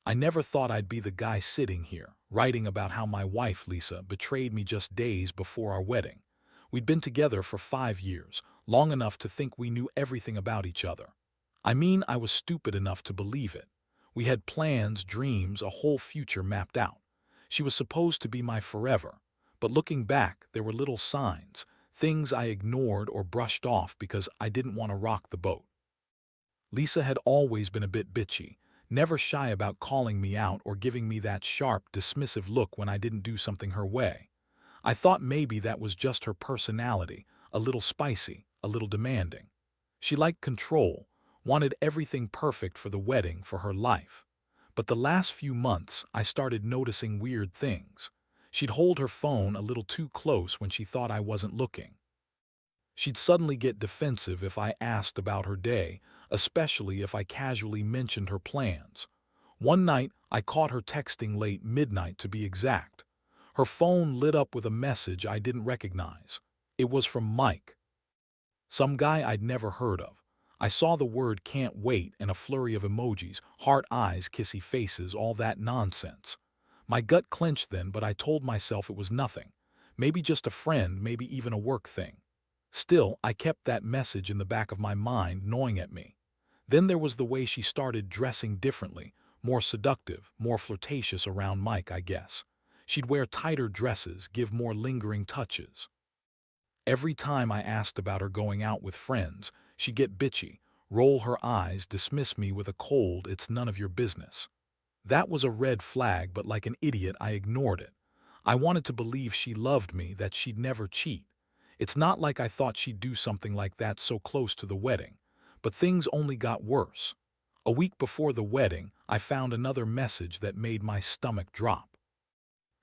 I never thought I'd be the guy sitting here, writing about how my wife, Lisa, betrayed me just days before our wedding. We'd been together for 5 years, long enough to think we knew everything about each other. I mean, I was stupid enough to believe it. We had plans, dreams, a whole future mapped out. She was supposed to be my forever. But looking back, there were little signs, things I ignored or brushed off because I didn't want to rock the boat. Lisa had always been a bit bitchy, never shy about calling me out or giving me that sharp, dismissive look when I didn't do something her way. I thought maybe that was just her personality, a little spicy, a little demanding. She liked control, wanted everything perfect for the wedding, for her life. But the last few months, I started noticing weird things. She'd hold her phone a little too close when she thought I wasn't looking. She'd suddenly get defensive if I asked about her day, especially if I casually mentioned her plans. One night, I caught her texting late midnight to be exact. Her phone lit up with a message I didn't recognize. It was from Mike, some guy I'd never heard of. I saw the word "can't wait" and a flurry of emojis, heart eyes, kissy faces, all that nonsense. My gut clenched then, but I told myself it was nothing. Maybe just a friend, maybe even a work thing. Still, I kept that message in the back of my mind, gnawing at me. Then there was the way she started dressing differently, more seductive, more flirtatious around Mike, I guess. She'd wear tighter dresses, give more lingering touches. Every time I asked about her going out with friends, she'd get bitchy, roll her eyes, dismiss me with a cold, "it's none of your business." That was a red flag, but like an idiot, I ignored it. I wanted to believe she loved me, that she'd never cheat. It's not like I thought she'd do something like that so close to the wedding. But things only got worse. A week before the wedding, I found another message that made my stomach drop.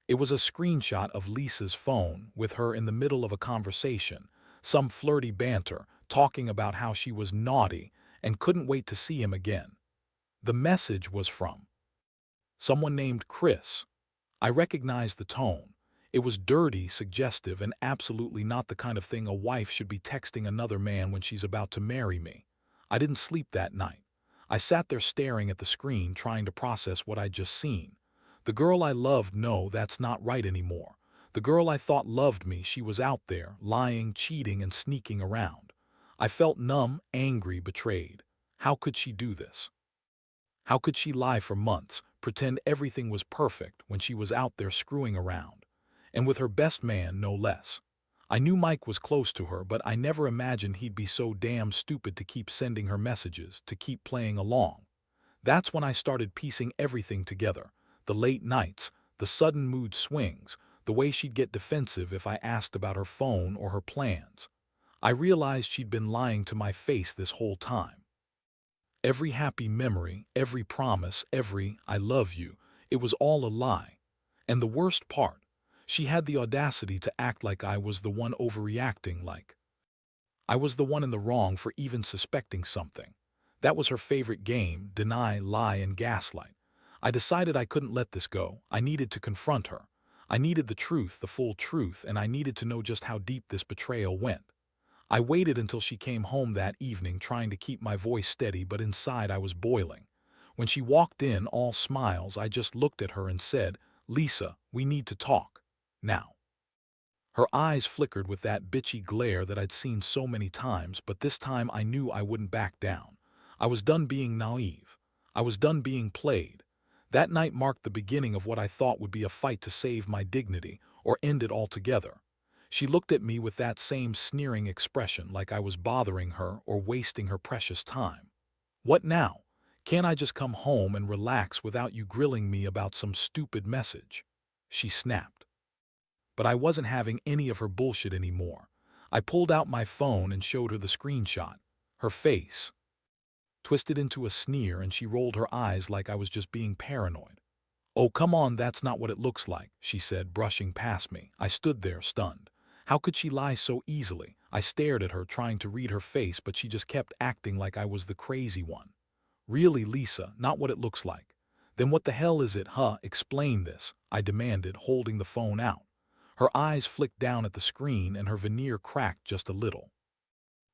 It was a screenshot of Lisa's phone, with her in the middle of a conversation, some flirty banter, talking about how she was naughty and couldn't wait to see him again. The message was from someone named Chris. I recognized the tone. It was dirty, suggestive, and absolutely not the kind of thing a wife should be texting another man when she's about to marry me. I didn't sleep that night. I sat there staring at the screen, trying to process what I'd just seen. The girl I loved, no, that's not right anymore. The girl I thought loved me, she was out there, lying, cheating, and sneaking around. I felt numb, angry, betrayed. How could she do this? How could she lie for months, pretend everything was perfect when she was out there screwing around? And with her best man, no less. I knew Mike was close to her, but I never imagined he'd be so damn stupid to keep sending her messages, to keep playing along. That's when I started piecing everything together. The late nights, the sudden mood swings, the way she'd get defensive if I asked about her phone or her plans. I realized she'd been lying to my face this whole time. Every happy memory, every promise, every "I love you," it was all a lie. And the worst part, she had the audacity to act like I was the one overreacting, like I was the one in the wrong for even suspecting something. That was her favorite game: deny, lie, and gaslight. I decided I couldn't let this go. I needed to confront her. I needed the truth, the full truth, and I needed to know just how deep this betrayal went. I waited until she came home that evening, trying to keep my voice steady, but inside I was boiling. When she walked in, all smiles, I just looked at her and said, "Lisa, we need to talk. Now." Her eyes flickered with that bitchy glare that I'd seen so many times, but this time I knew I wouldn't back down. I was done being naive. I was done being played. That night marked the beginning of what I thought would be a fight to save my dignity or end it altogether. She looked at me with that same sneering expression, like I was bothering her or wasting her precious time. "What now? Can't I just come home and relax without you grilling me about some stupid message?" she snapped. But I wasn't having any of her bullshit anymore. I pulled out my phone and showed her the screenshot. Her face twisted into a sneer, and she rolled her eyes like I was just being paranoid. "Oh, come on, that's not what it looks like," she said, brushing past me. I stood there, stunned. How could she lie so easily? I stared at her, trying to read her face, but she just kept acting like I was the crazy one. "Really, Lisa, not what it looks like." "Then what the hell is it, huh? Explain this," I demanded, holding the phone out. Her eyes flicked down at the screen and her veneer cracked just a little.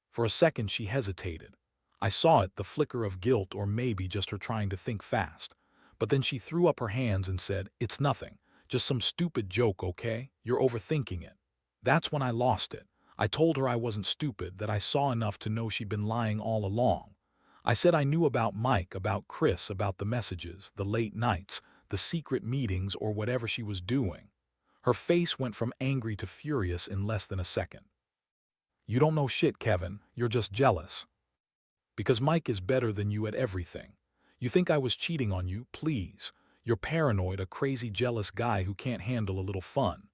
For a second she hesitated. I saw it, the flicker of guilt, or maybe just her trying to think fast. But then she threw up her hands and said, "It's nothing. Just some stupid joke, okay? You're overthinking it." That's when I lost it. I told her I wasn't stupid, that I saw enough to know she'd been lying all along. I said I knew about Mike, about Chris, about the messages, the late nights, the secret meetings, or whatever she was doing. Her face went from angry to furious in less than a second. "You don't know shit, Kevin. You're just jealous. Because Mike is better than you at everything. You think I was cheating on you? Please. You're paranoid, a crazy jealous guy who can't handle a little fun."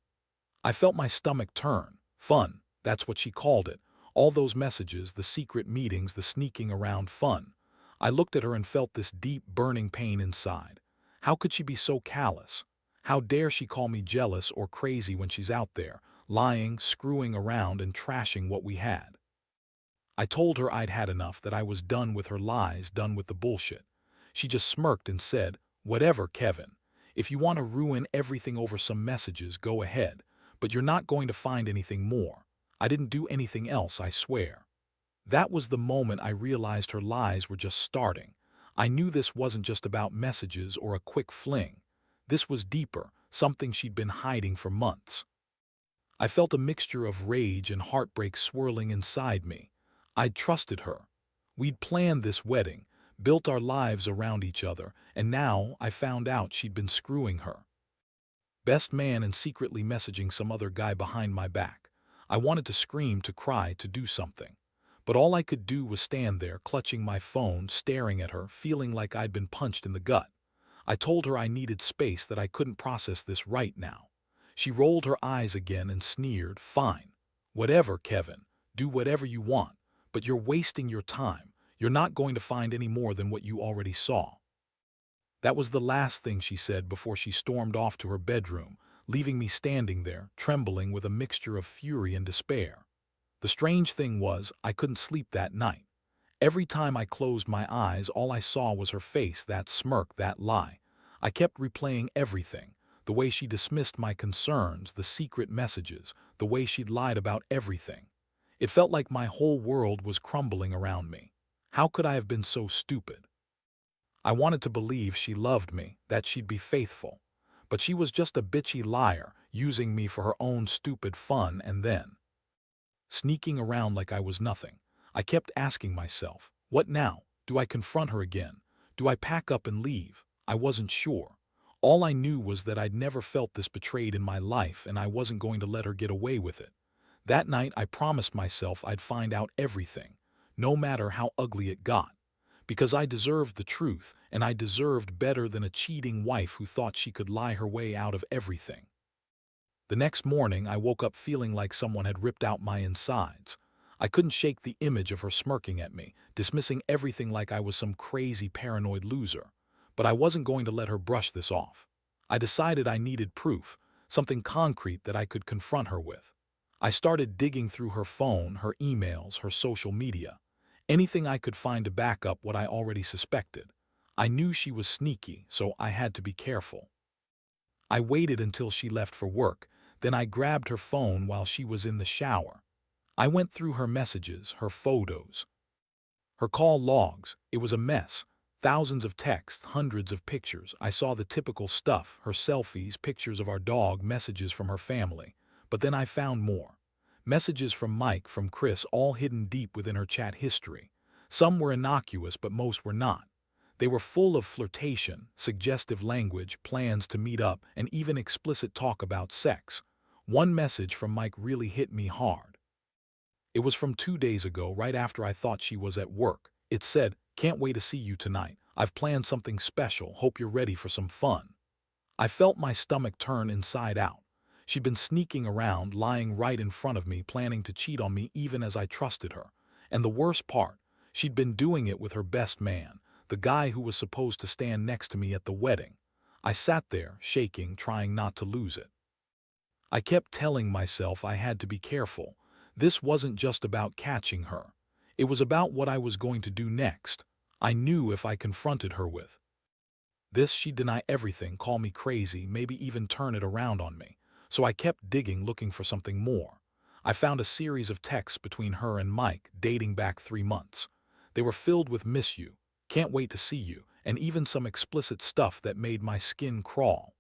I felt my stomach turn. Fun. That's what she called it. All those messages, the secret meetings, the sneaking around fun. I looked at her and felt this deep, burning pain inside. How could she be so callous? How dare she call me jealous or crazy when she's out there, lying, screwing around, and trashing what we had? I told her I'd had enough, that I was done with her lies, done with the bullshit. She just smirked and said, "Whatever, Kevin. If you want to ruin everything over some messages, go ahead. But you're not going to find anything more. I didn't do anything else, I swear." That was the moment I realized her lies were just starting. I knew this wasn't just about messages or a quick fling. This was deeper, something she'd been hiding for months. I felt a mixture of rage and heartbreak swirling inside me. I'd trusted her. We'd planned this wedding, built our lives around each other, and now I found out she'd been screwing her best man and secretly messaging some other guy behind my back. I wanted to scream, to cry, to do something. But all I could do was stand there, clutching my phone, staring at her, feeling like I'd been punched in the gut. I told her I needed space, that I couldn't process this right now. She rolled her eyes again and sneered, "Fine. Whatever, Kevin. Do whatever you want. But you're wasting your time. You're not going to find any more than what you already saw." That was the last thing she said before she stormed off to her bedroom, leaving me standing there, trembling with a mixture of fury and despair. The strange thing was, I couldn't sleep that night. Every time I closed my eyes, all I saw was her face, that smirk, that lie. I kept replaying everything. The way she dismissed my concerns, the secret messages, the way she'd lied about everything. It felt like my whole world was crumbling around me. How could I have been so stupid? I wanted to believe she loved me, that she'd be faithful. But she was just a bitchy liar, using me for her own stupid fun, and then sneaking around like I was nothing. I kept asking myself, what now? Do I confront her again? Do I pack up and leave? I wasn't sure. All I knew was that I'd never felt this betrayed in my life, and I wasn't going to let her get away with it. That night I promised myself I'd find out everything, no matter how ugly it got. Because I deserved the truth, and I deserved better than a cheating wife who thought she could lie her way out of everything. The next morning I woke up feeling like someone had ripped out my insides. I couldn't shake the image of her smirking at me, dismissing everything like I was some crazy paranoid loser. But I wasn't going to let her brush this off. I decided I needed proof, something concrete that I could confront her with. I started digging through her phone, her emails, her social media. Anything I could find to back up what I already suspected. I knew she was sneaky, so I had to be careful. I waited until she left for work, then I grabbed her phone while she was in the shower. I went through her messages, her photos, her call logs. It was a mess. Thousands of texts, hundreds of pictures. I saw the typical stuff, her selfies, pictures of our dog, messages from her family. But then I found more. Messages from Mike, from Chris, all hidden deep within her chat history. Some were innocuous, but most were not. They were full of flirtation, suggestive language, plans to meet up, and even explicit talk about sex. One message from Mike really hit me hard. It was from 2 days ago, right after I thought she was at work. It said, "Can't wait to see you tonight. I've planned something special. Hope you're ready for some fun." I felt my stomach turn inside out. She'd been sneaking around, lying right in front of me, planning to cheat on me even as I trusted her. And the worst part, she'd been doing it with her best man, the guy who was supposed to stand next to me at the wedding. I sat there, shaking, trying not to lose it. I kept telling myself I had to be careful. This wasn't just about catching her. It was about what I was going to do next. I knew if I confronted her with this, she'd deny everything, call me crazy, maybe even turn it around on me. So I kept digging, looking for something more. I found a series of texts between her and Mike, dating back 3 months. They were filled with "miss you," "can't wait to see you," and even some explicit stuff that made my skin crawl.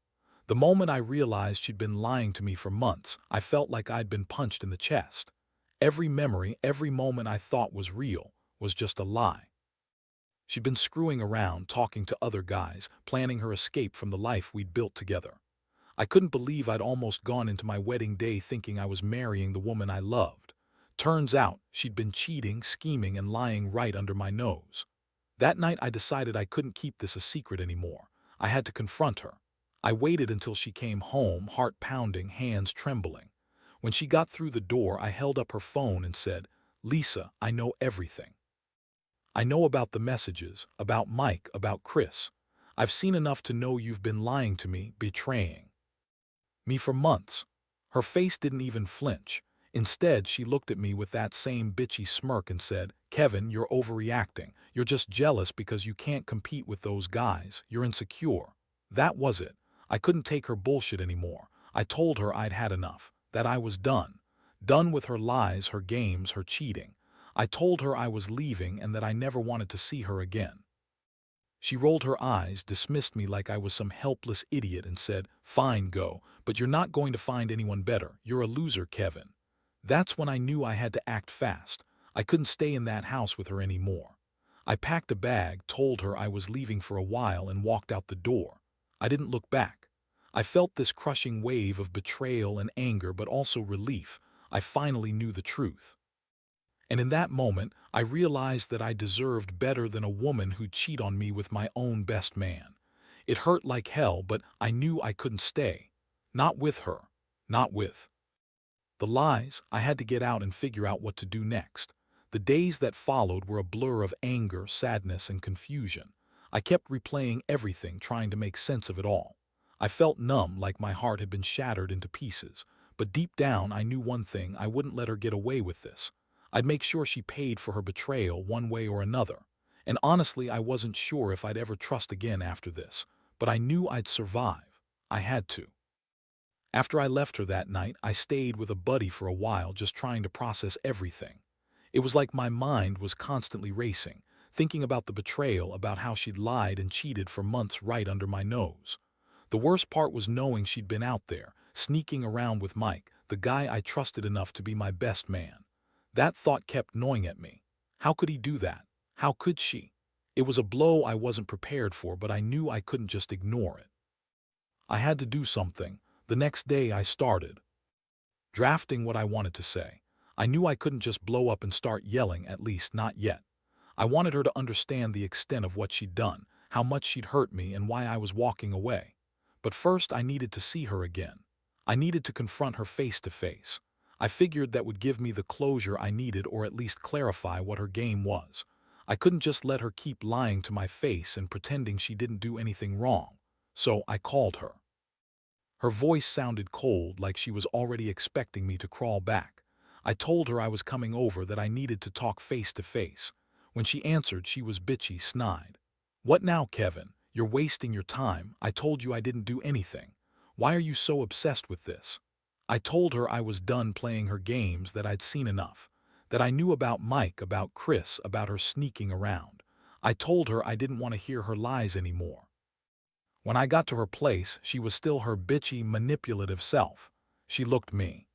The moment I realized she'd been lying to me for months, I felt like I'd been punched in the chest. Every memory, every moment I thought was real, was just a lie. She'd been screwing around, talking to other guys, planning her escape from the life we'd built together. I couldn't believe I'd almost gone into my wedding day thinking I was marrying the woman I loved. Turns out, she'd been cheating, scheming, and lying right under my nose. That night I decided I couldn't keep this a secret anymore. I had to confront her. I waited until she came home, heart pounding, hands trembling. When she got through the door, I held up her phone and said, "Lisa, I know everything. I know about the messages, about Mike, about Chris. I've seen enough to know you've been lying to me, betraying me for months." Her face didn't even flinch. Instead, she looked at me with that same bitchy smirk and said, "Kevin, you're overreacting. You're just jealous because you can't compete with those guys. You're insecure." That was it. I couldn't take her bullshit anymore. I told her I'd had enough, that I was done. Done with her lies, her games, her cheating. I told her I was leaving and that I never wanted to see her again. She rolled her eyes, dismissed me like I was some helpless idiot, and said, "Fine, go, but you're not going to find anyone better. You're a loser, Kevin." That's when I knew I had to act fast. I couldn't stay in that house with her anymore. I packed a bag, told her I was leaving for a while, and walked out the door. I didn't look back. I felt this crushing wave of betrayal and anger, but also relief. I finally knew the truth. And in that moment, I realized that I deserved better than a woman who'd cheat on me with my own best man. It hurt like hell, but I knew I couldn't stay. Not with her. Not with the lies. I had to get out and figure out what to do next. The days that followed were a blur of anger, sadness, and confusion. I kept replaying everything, trying to make sense of it all. I felt numb, like my heart had been shattered into pieces. But deep down, I knew one thing: I wouldn't let her get away with this. I'd make sure she paid for her betrayal one way or another. And honestly, I wasn't sure if I'd ever trust again after this. But I knew I'd survive. I had to. After I left her that night, I stayed with a buddy for a while, just trying to process everything. It was like my mind was constantly racing, thinking about the betrayal, about how she'd lied and cheated for months right under my nose. The worst part was knowing she'd been out there, sneaking around with Mike, the guy I trusted enough to be my best man. That thought kept gnawing at me. How could he do that? How could she? It was a blow I wasn't prepared for, but I knew I couldn't just ignore it. I had to do something. The next day I started drafting what I wanted to say. I knew I couldn't just blow up and start yelling, at least not yet. I wanted her to understand the extent of what she'd done, how much she'd hurt me, and why I was walking away. But first I needed to see her again. I needed to confront her face to face. I figured that would give me the closure I needed, or at least clarify what her game was. I couldn't just let her keep lying to my face and pretending she didn't do anything wrong. So I called her. Her voice sounded cold, like she was already expecting me to crawl back. I told her I was coming over, that I needed to talk face to face. When she answered, she was bitchy, snide. "What now, Kevin? You're wasting your time. I told you I didn't do anything. Why are you so obsessed with this?" I told her I was done playing her games, that I'd seen enough, that I knew about Mike, about Chris, about her sneaking around. I told her I didn't want to hear her lies anymore. When I got to her place, she was still her bitchy, manipulative self. She looked me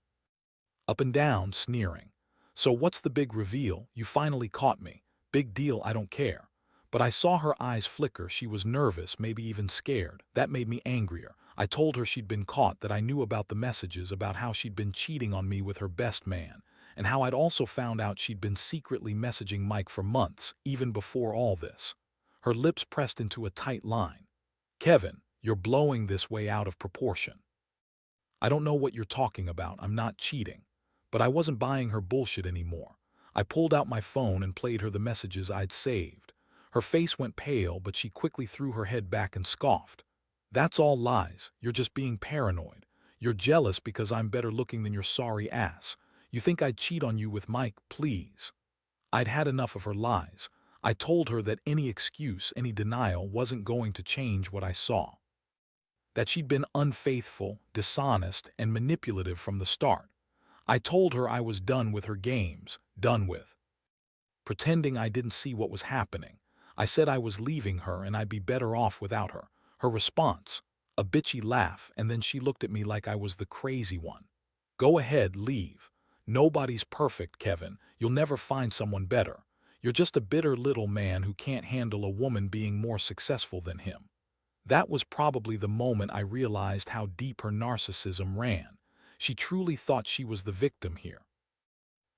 up and down, sneering. "So what's the big reveal? You finally caught me. Big deal, I don't care." But I saw her eyes flicker. She was nervous, maybe even scared. That made me angrier. I told her she'd been caught, that I knew about the messages, about how she'd been cheating on me with her best man, and how I'd also found out she'd been secretly messaging Mike for months, even before all this. Her lips pressed into a tight line. "Kevin, you're blowing this way out of proportion. I don't know what you're talking about. I'm not cheating." But I wasn't buying her bullshit anymore. I pulled out my phone and played her the messages I'd saved. Her face went pale, but she quickly threw her head back and scoffed. "That's all lies. You're just being paranoid. You're jealous because I'm better looking than your sorry ass. You think I'd cheat on you with Mike? Please." I'd had enough of her lies. I told her that any excuse, any denial wasn't going to change what I saw. That she'd been unfaithful, dishonest, and manipulative from the start. I told her I was done with her games, done with pretending I didn't see what was happening. I said I was leaving her and I'd be better off without her. Her response? A bitchy laugh, and then she looked at me like I was the crazy one. Go ahead, leave. Nobody's perfect, Kevin. You'll never find someone better. You're just a bitter little man who can't handle a woman being more successful than him. That was probably the moment I realized how deep her narcissism ran. She truly thought she was the victim here,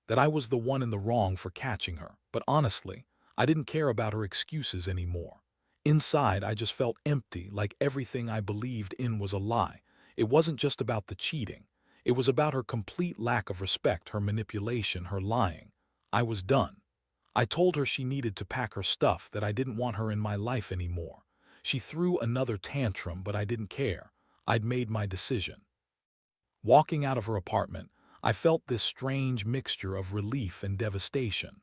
that I was the one in the wrong for catching her. But honestly, I didn't care about her excuses anymore. Inside, I just felt empty, like everything I believed in was a lie. It wasn't just about the cheating. It was about her complete lack of respect, her manipulation, her lying. I was done. I told her she needed to pack her stuff, that I didn't want her in my life anymore. She threw another tantrum, but I didn't care. I'd made my decision. Walking out of her apartment, I felt this strange mixture of relief and devastation.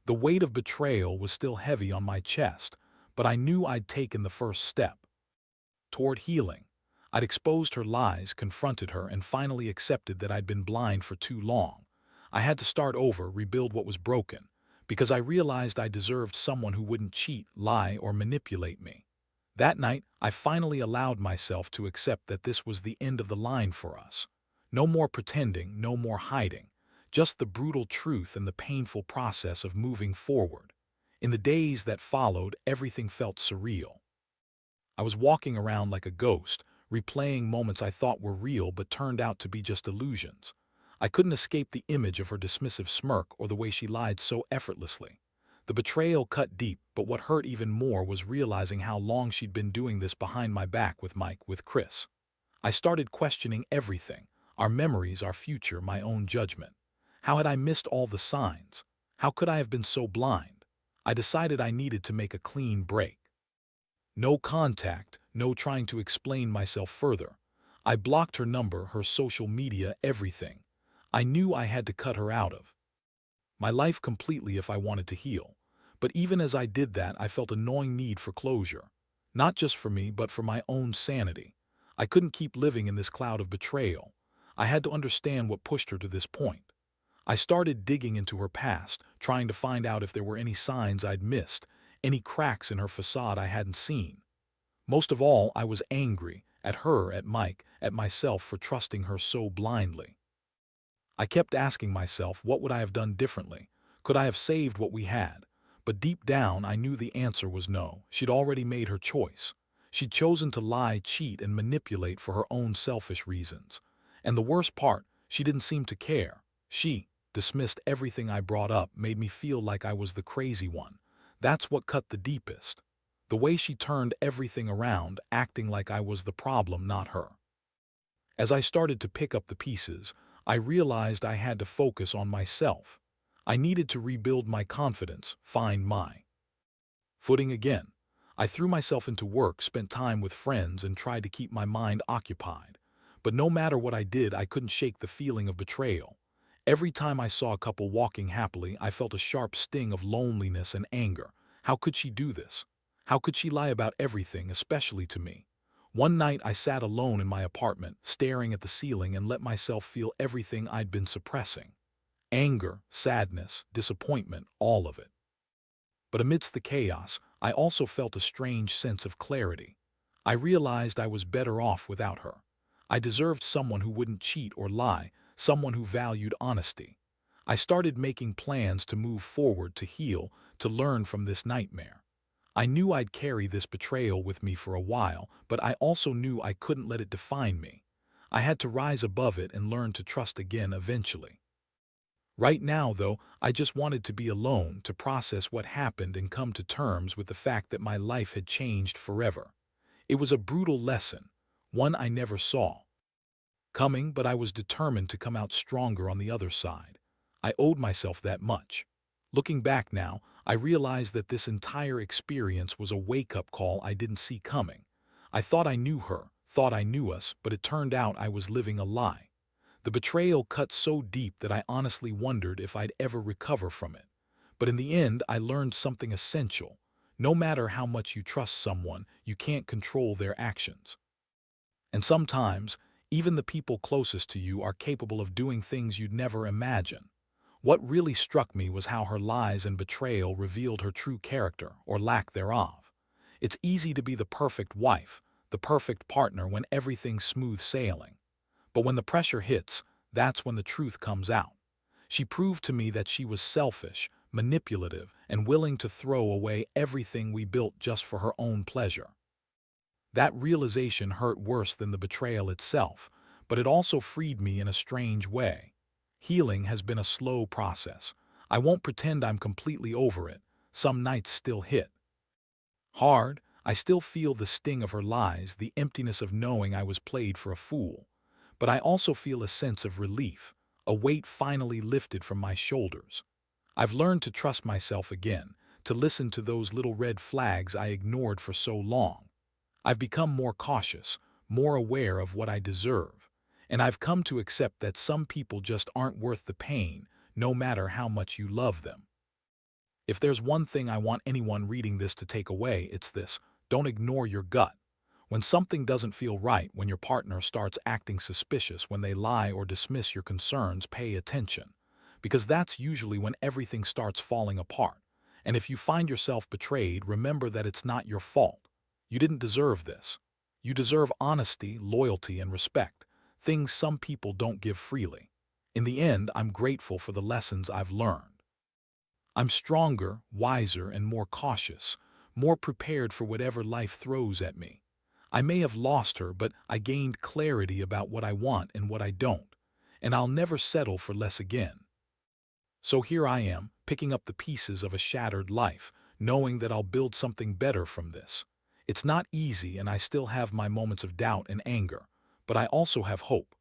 The weight of betrayal was still heavy on my chest, but I knew I'd taken the first step toward healing. I'd exposed her lies, confronted her, and finally accepted that I'd been blind for too long. I had to start over, rebuild what was broken, because I realized I deserved someone who wouldn't cheat, lie, or manipulate me. That night, I finally allowed myself to accept that this was the end of the line for us. No more pretending, no more hiding, just the brutal truth and the painful process of moving forward. In the days that followed, everything felt surreal. I was walking around like a ghost, replaying moments I thought were real but turned out to be just illusions. I couldn't escape the image of her dismissive smirk or the way she lied so effortlessly. The betrayal cut deep, but what hurt even more was realizing how long she'd been doing this behind my back with Mike, with Chris. I started questioning everything, our memories, our future, my own judgment. How had I missed all the signs? How could I have been so blind? I decided I needed to make a clean break. No contact, no trying to explain myself further. I blocked her number, her social media, everything. I knew I had to cut her out of my life completely if I wanted to heal. But even as I did that, I felt a gnawing need for closure. Not just for me, but for my own sanity. I couldn't keep living in this cloud of betrayal. I had to understand what pushed her to this point. I started digging into her past, trying to find out if there were any signs I'd missed, any cracks in her facade I hadn't seen. Most of all, I was angry at her, at Mike, at myself for trusting her so blindly. I kept asking myself, what would I have done differently? Could I have saved what we had? But deep down, I knew the answer was no. She'd already made her choice. She'd chosen to lie, cheat, and manipulate for her own selfish reasons. And the worst part, she didn't seem to care. She dismissed everything I brought up, made me feel like I was the crazy one. That's what cut the deepest. The way she turned everything around, acting like I was the problem, not her. As I started to pick up the pieces, I realized I had to focus on myself. I needed to rebuild my confidence, find my footing again. I threw myself into work, spent time with friends, and tried to keep my mind occupied. But no matter what I did, I couldn't shake the feeling of betrayal. Every time I saw a couple walking happily, I felt a sharp sting of loneliness and anger. How could she do this? How could she lie about everything, especially to me? One night I sat alone in my apartment, staring at the ceiling, and let myself feel everything I'd been suppressing. Anger, sadness, disappointment, all of it. But amidst the chaos, I also felt a strange sense of clarity. I realized I was better off without her. I deserved someone who wouldn't cheat or lie, someone who valued honesty. I started making plans to move forward, to heal, to learn from this nightmare. I knew I'd carry this betrayal with me for a while, but I also knew I couldn't let it define me. I had to rise above it and learn to trust again eventually. Right now, though, I just wanted to be alone, to process what happened and come to terms with the fact that my life had changed forever. It was a brutal lesson, one I never saw coming, but I was determined to come out stronger on the other side. I owed myself that much. Looking back now, I realized that this entire experience was a wake-up call I didn't see coming. I thought I knew her, thought I knew us, but it turned out I was living a lie. The betrayal cut so deep that I honestly wondered if I'd ever recover from it. But in the end, I learned something essential. No matter how much you trust someone, you can't control their actions. And sometimes, even the people closest to you are capable of doing things you'd never imagine. What really struck me was how her lies and betrayal revealed her true character, or lack thereof. It's easy to be the perfect wife, the perfect partner when everything's smooth sailing. But when the pressure hits, that's when the truth comes out. She proved to me that she was selfish, manipulative, and willing to throw away everything we built just for her own pleasure. That realization hurt worse than the betrayal itself, but it also freed me in a strange way. Healing has been a slow process. I won't pretend I'm completely over it. Some nights still hit hard. I still feel the sting of her lies, the emptiness of knowing I was played for a fool. But I also feel a sense of relief, a weight finally lifted from my shoulders. I've learned to trust myself again, to listen to those little red flags I ignored for so long. I've become more cautious, more aware of what I deserve, and I've come to accept that some people just aren't worth the pain, no matter how much you love them. If there's one thing I want anyone reading this to take away, it's this: don't ignore your gut. When something doesn't feel right, when your partner starts acting suspicious, when they lie or dismiss your concerns, pay attention. Because that's usually when everything starts falling apart. And if you find yourself betrayed, remember that it's not your fault. You didn't deserve this. You deserve honesty, loyalty, and respect, things some people don't give freely. In the end, I'm grateful for the lessons I've learned. I'm stronger, wiser, and more cautious, more prepared for whatever life throws at me. I may have lost her, but I gained clarity about what I want and what I don't, and I'll never settle for less again. So here I am, picking up the pieces of a shattered life, knowing that I'll build something better from this. It's not easy, and I still have my moments of doubt and anger, but I also have hope.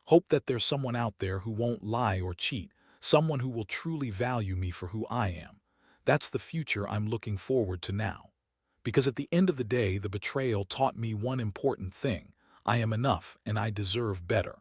Hope that there's someone out there who won't lie or cheat, someone who will truly value me for who I am. That's the future I'm looking forward to now. Because at the end of the day, the betrayal taught me one important thing: I am enough and I deserve better.